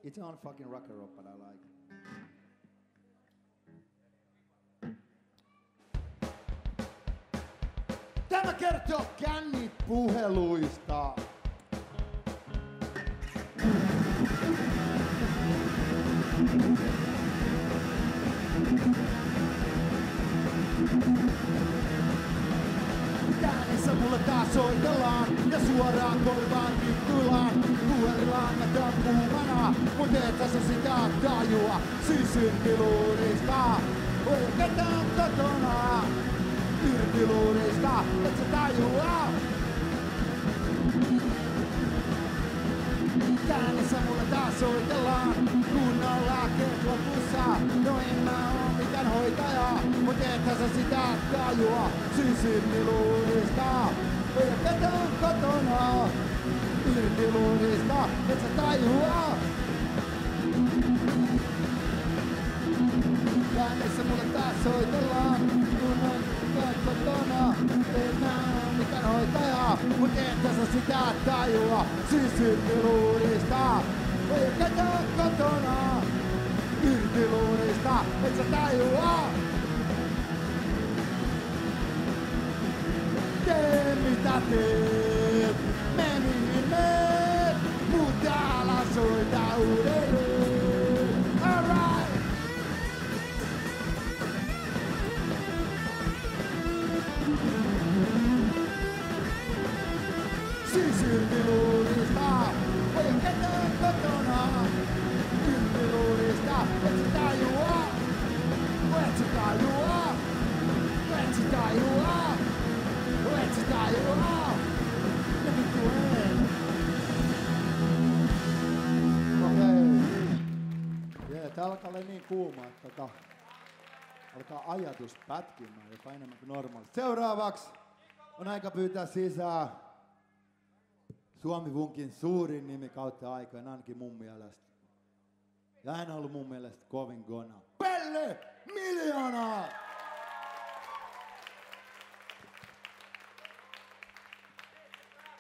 It's on fucking rock and roll, but I like it. Tämä kertoo kännipuheluista. Käännissä mulle taas soitellaan ja suoraan korvaan vittuillaan. Puhelilangat on kuumana, mut et sä sitä tajua. Siis yrtiluurista, oi ketään kotona. Yrtiluurista, et sä tajua. Käännissä mulle taas soitellaan, kun on lääkkeet lopussa. No en mä oo mikään hoitaja, mut ethän sä sitä tajua. Siis yrtiluurista, ei ketään kotona. Yrtiluurista, et sä tajua. Käännissä mulle taas soitellaan, kun on kotona. En mä oo mikään hoitaja, mut ethän sä sitä tajua. Siis yrtiluurista, ei ketään kotona. Yrtiluurista, et sä tajua. Tee mitä teet, meni meet, mutta älä soita uudelleen. Alright! Siis yrtiluurista, ei ketään kotona. Yrtiluurista, et sä tajua. Et sä tajua. Et sä tajua. Et sä tajua. Ja vittu en. Okei. Jee, tää alkaa olla niin kuuma, että alkaa ajatus pätkimään jopa enemmän kuin normaalisti. Seuraavaksi on aika pyytää sisään Suomi-Vunkin suurin nimi kautta aikojen, ainakin mun mielestä. Ja hän on ollut mun mielestä kovin gona. Pelle Miljoona!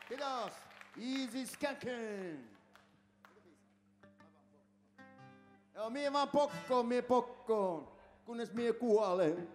Kiitos! Easy Skanken! Joo, mie vaan pokkoon, kunnes mie kuolen.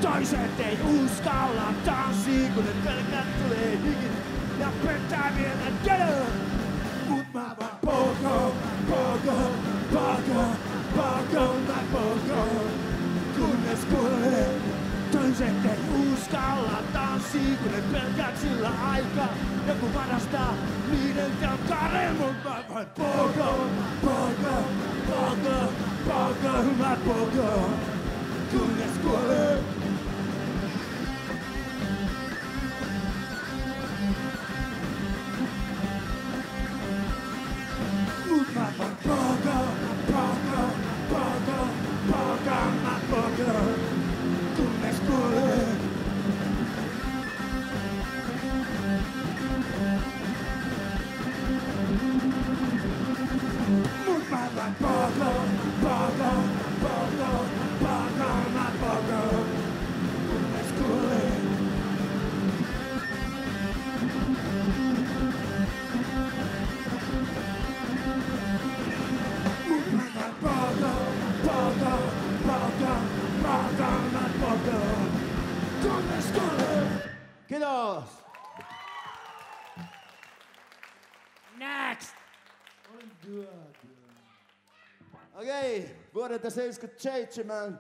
Toiset ei uskalla tanssii, kun ne pelkät tulee hiki ja pettää vielä dödö. Mut mä vaan pokoon, mä pokoon, kunnes kuolee. Toiset ei uskalla tanssii, kun ne pelkät sillä aikaa. Joku varastaa niiden telkkaren, mut mä vaan pokoon, mä pokoon, kunnes kuolee. Kunnes kuolee. Mut mä vain pokoon, mä pokoon. Kunnes kuolee. Mut mä vain pokoon, mä pokoon. Kunnes kuolee. Kiitos! Next! Okei, vuodelta 77.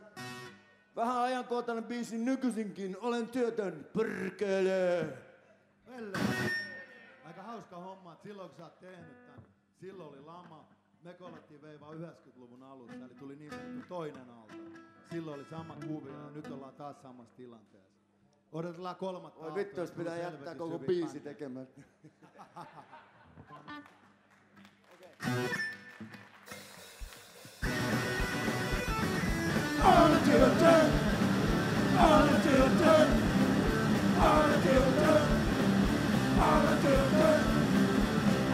Vähän ajankohtainen biisi nykyisinkin. Olen työtön, perkele. Aika hauska homma, että silloin kun sä oot tehnyt tän, silloin oli lama. Me kolattiin veivaa 90-luvun alussa, eli tuli niin sanottu toinen aalto. Silloin oli sama kuvio ja nyt ollaan taas samassa tilanteessa. Odotellaan kolmatta aaltoa. Oi vittu, jos pitää jättää koko biisi tekemättä.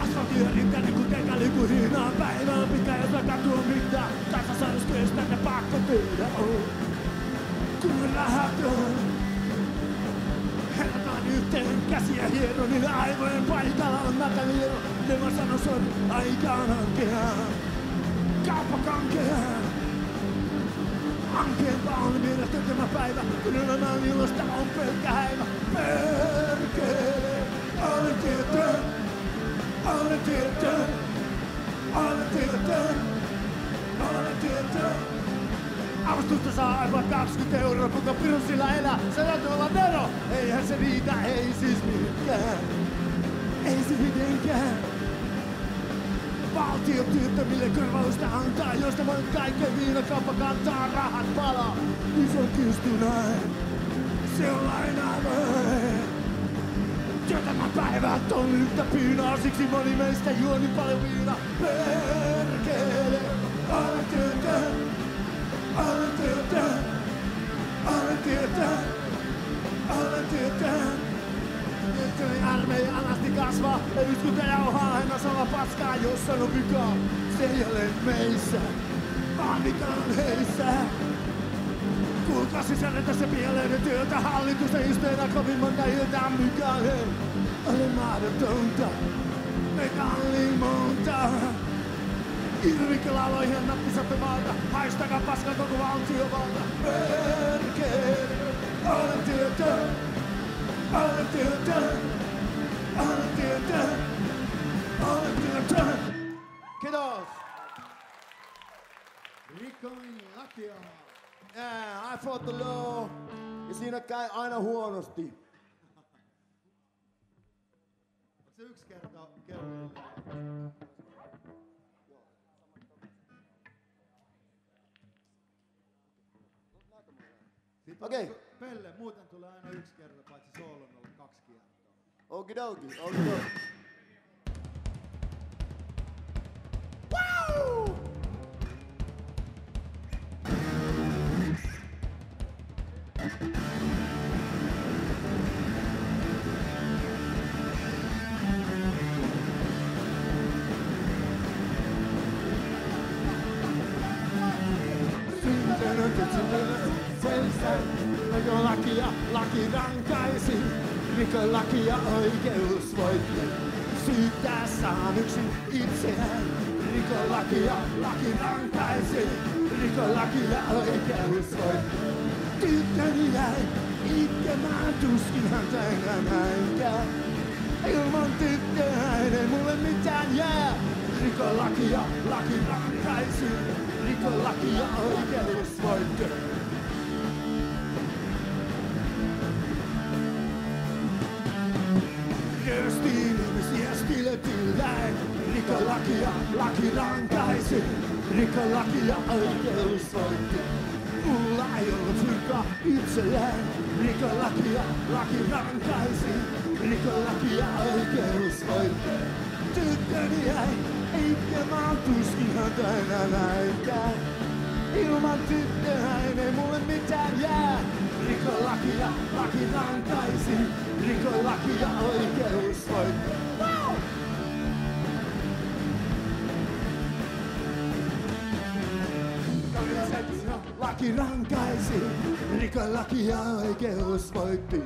Asfaltiyörin tänne kun tekäli kun hiinaa päivää pitää ja katua mitään. Tässä sais kestää ne pakko tehdä on. Kun lähdetään. Herätään yhteen käsiä hiero, niillä aivojen paikalla on mätäliero. Ne mä sano se on aikaan ankea. Kauppakankea. Ankeen valmiina tekemä päivä, kun elämän ilosta on pelkkä häivä. Perkele, olen tietää. Olen tietää, olen tietää, olen tietää. Avustusta saa aivan 20 €, kuka pirun sillä elää, se täytyy olla nero. Eihän se riitä, ei siis mihinkään, ei se mitenkään. Valtio työttömille korvausta antaa, josta voin kaiken viinakauppa kantaa, rahat palaa. Ison kystynäin, se on lainaa vain. Työtämän päivät on yhtä piinaa, siksi moni meistä juo niin paljon viinaa. Perkele, olen tietää, olen tietää, olen tietää, olen tietää. Työttömän armeija alasti kasvaa, ja nyt kun te jauhaa aina sama paskaa, jos on vikaa. Se ei ole meissä, vaan vika on heissä. Kuulkaa sisälletä se pieleinen työtä, hallitusten isteena kovin monta iltaa, mikä ole mahdotonta, meikä on limonta. Irvikellä aloihin nappisatte maalta, haistakaa paskan koko valtiovalta. Perkele, olen tietää, olen tietää, olen tietää, olen tietää. Kiitos! Rikoin lakia. Yeah, I fought the law. Ja siinä käy aina huonosti. Onko se yksi kerta kello? Okei. Pelle, muuten tulee aina yksi kerta, paitsi soolon ollut 2 kiertoa. Okidoki, okidoki. Laki rankaisi, rikoslakia oikeus voitti. Syyttää saan yksin itseään. Rikoslakia, laki rankaisi, rikoslakia oikeus voitti. Tyttöni jäi itkemään, tuskin häntä enää näinkään. Ilman tyttöä ei mulle mitään jää. Rikoslakia, laki rankaisi, rikoslakia oikeus voitti. Röstiin ihmisiä stiletilläin. Rikoslakia, laki rankaisi. Rikoslakia oikeus voitti. Mulla ei ollut virkaa itsellään. Rikoslakia, laki rankaisi. Rikoslakia oikeus voitti. Tyttöni jäi itkemään, tuskin häntä enää näinkään. Ilman tyttöä ei mulle mitään jää. Rikoslakia, laki rankaisi. Rikoslakia oikeus voitti. Wow! Laki rankaisi. Rikoslakia oikeus voitti.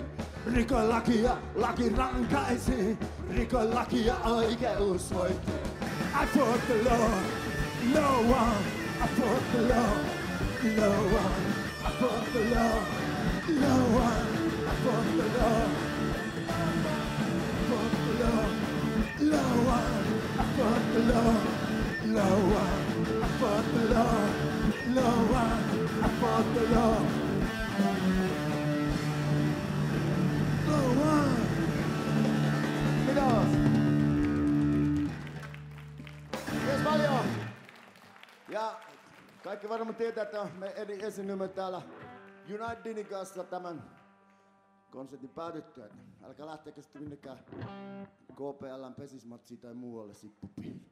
Rikoslakia, laki rankaisi. Rikoslakia oikeus voitti. I fought the law, no one. I fought the law, no one. I fought the law, no one. I fought the law. I fought the law, no one. I fought the law, no one. I fought the law, no one. I fought the law, no one. Kiitos! Kaikki varmaan tietää, että me esiinnymme täällä Unitedin kanssa tämän konsertin päätyttyä. Älkää lähteekö sitten minnekään KPL:n pesismatsiin tai muualle sippupiin.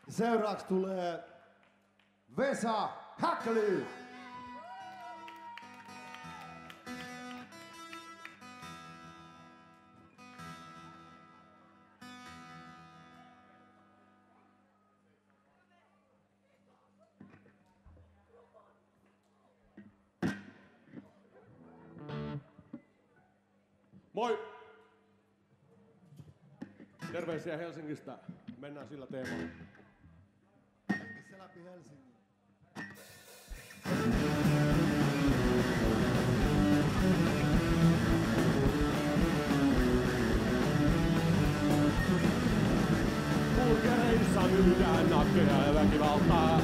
Seuraavaksi tulee Vesa Häkkely. Moi! Terveisiä Helsingistä. Mennään sillä teemalla. Hengissä läpi Helsingin. Burgereissa myydään nakkeja ja väkivaltaa.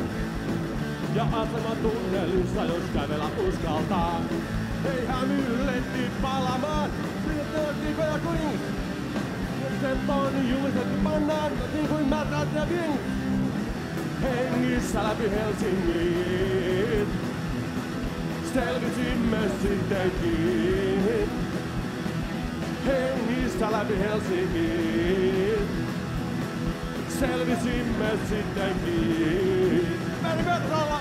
Ja asematunnelissa, jos kävellä uskaltaa. Eihän myy letti palamaan, sinne teottiikoja kuin. Sen on julisettu pannaan, niin kuin mätät ja vink. Hengissä läpi Helsingin, selvisimme sittenkin. Hengissä läpi Helsingin, selvisimme sittenkin. Meni metrolla!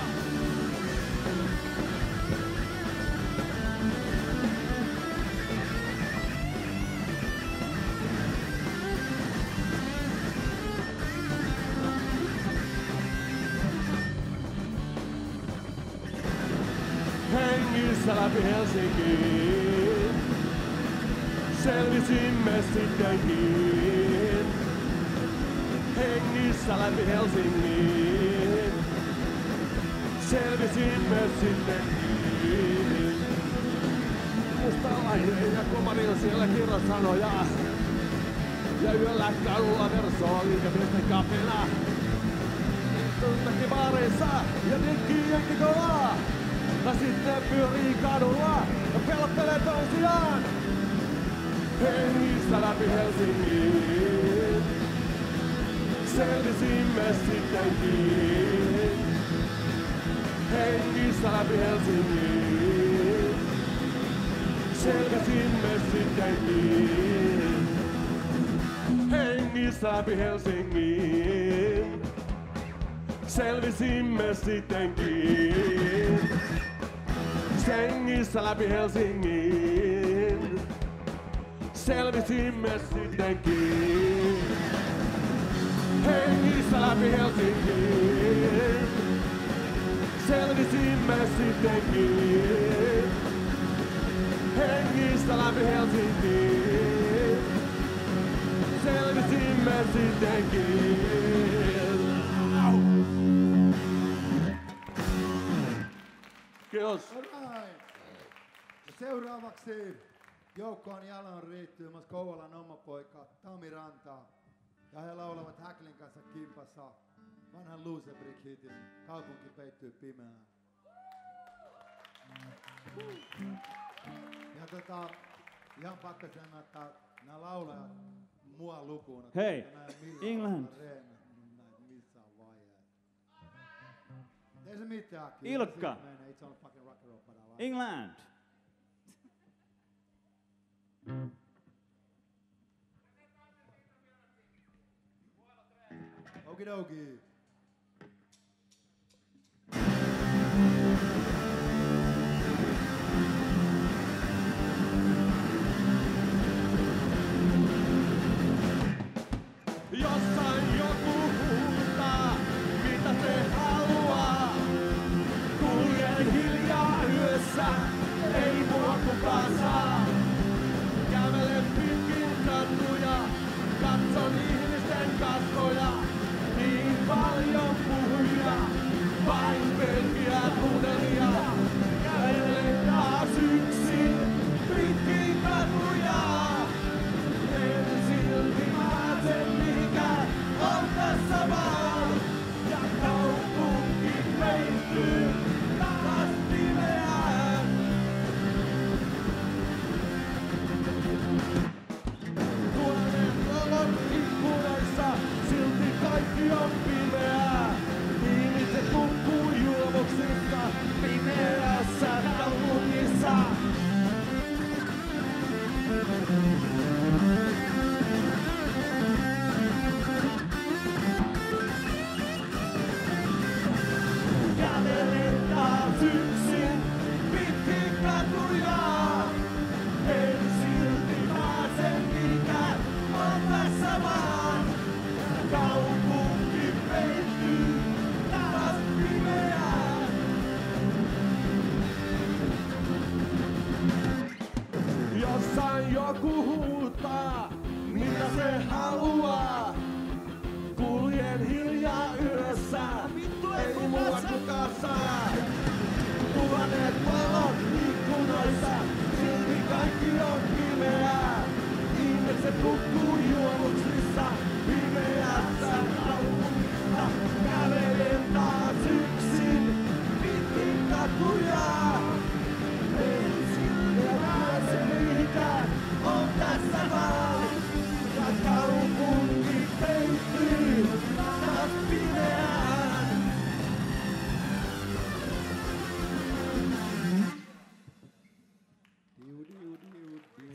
Hengissä läpi Helsingin, selvisimme sittenkin. Hengissä läpi Helsingin, selvisimme sittenkin. Mustalainen ja komari on siellä kirjasanoja. Ja yöllä kadulla versoa liikemiesten kapina. Tuntakin baareissa ja tinkki jenkkikolaa. Ja sitten pyörii kadulla ja pelottelee toisiaan. Hengissä läpi Helsingin, selvisimme sittenkin. Hengissä läpi Helsingin, selvisimme sittenkin. Hengissä läpi Helsingin, selvisimme sittenkin. Hengissä läpi Helsingin, selvisimme sittenkin. Hengissä läpi Helsingin, selvisimme sittenkin. Hengissä läpi Helsingin, selvisimme sittenkin. Kiitos. Seuraavaksi joukkoon jaloin riittymässä Kouvolan oma poika Tami Ranta. Ja he laulavat Häklin kanssa kimpassa vanhan Loserbrick-hitin Kaupunki peittyy pimeään. Ja ihan pakko sanoa, että nämä laulajat mua lukuun. Hei, England. Missään vaiheessa. Ei se mitään. Ilkka. England. Okidoki. Jossain joku huutaa, mitä se haluaa. Kuljen hiljaa yössä, ei mua kukaan saa. Kävelen pitkin kattuja, katson ihmisten kasvoja. Niin vaan nukkuu juomuksissa, pimeässä kaupungissa. Kävelen taas yksin, pitkin katuja. En silti pääse mihinkään, on tässä vaan. Ja kaupunki peittyy taas pimeään.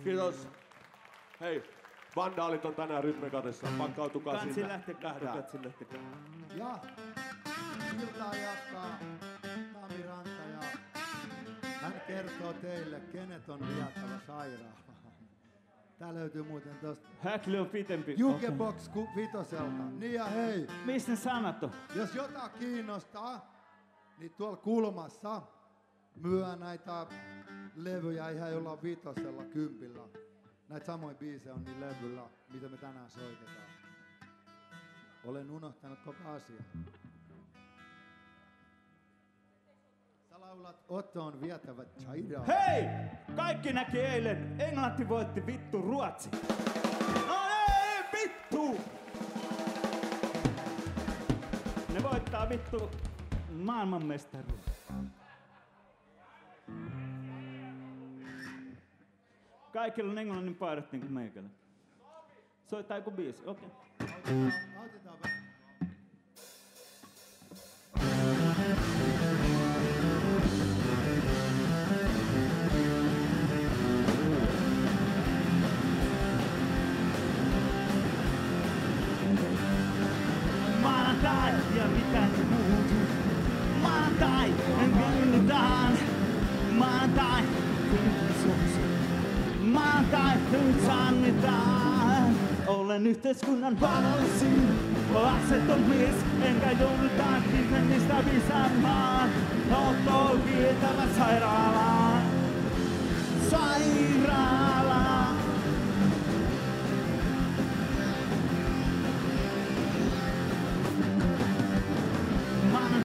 Kiitos. Hei, vandaalit on tänään Rytmikatessa. Pakkautukaa Kansi sinne. lähtekää. Kansi lähtekää. Ja iltaa jatkaa Tami Ranta ja hän kertoo teille, kenet on vietävä sairaalaan. Tää löytyy muuten tosta Häkli on pitempi. Jukebox vitoselta. Niin ja hei, Mistä sanat on? jos jotain kiinnostaa, niin tuolla kulmassa myö näitä levyjä ihan jollain vitosella, kympillä. Näitä samoja biisejä on niin levyllä, mitä me tänään soitetaan. Olen unohtanut koko asian. Sä laulat Otto on vietävä sairaan. Hei! Kaikki näki eilen. Englanti voitti vittu Ruotsi. No ei vittu! Ne voittaa vittu maailmanmestaruus. Kaikilla on englannin paidat niinku meikällä. Soittaa joku biisi, okei. Autetaan vähän. Maanantai ja mitä se muutu? Maanantai, vennytään. Maanantai, maanantai, nyt annetaan. Olen yhteiskunnan valoisin, aseton mies, enkä joudutaan mistä visaamaan. Otto vietävä sairaalaan. Sairaalaan.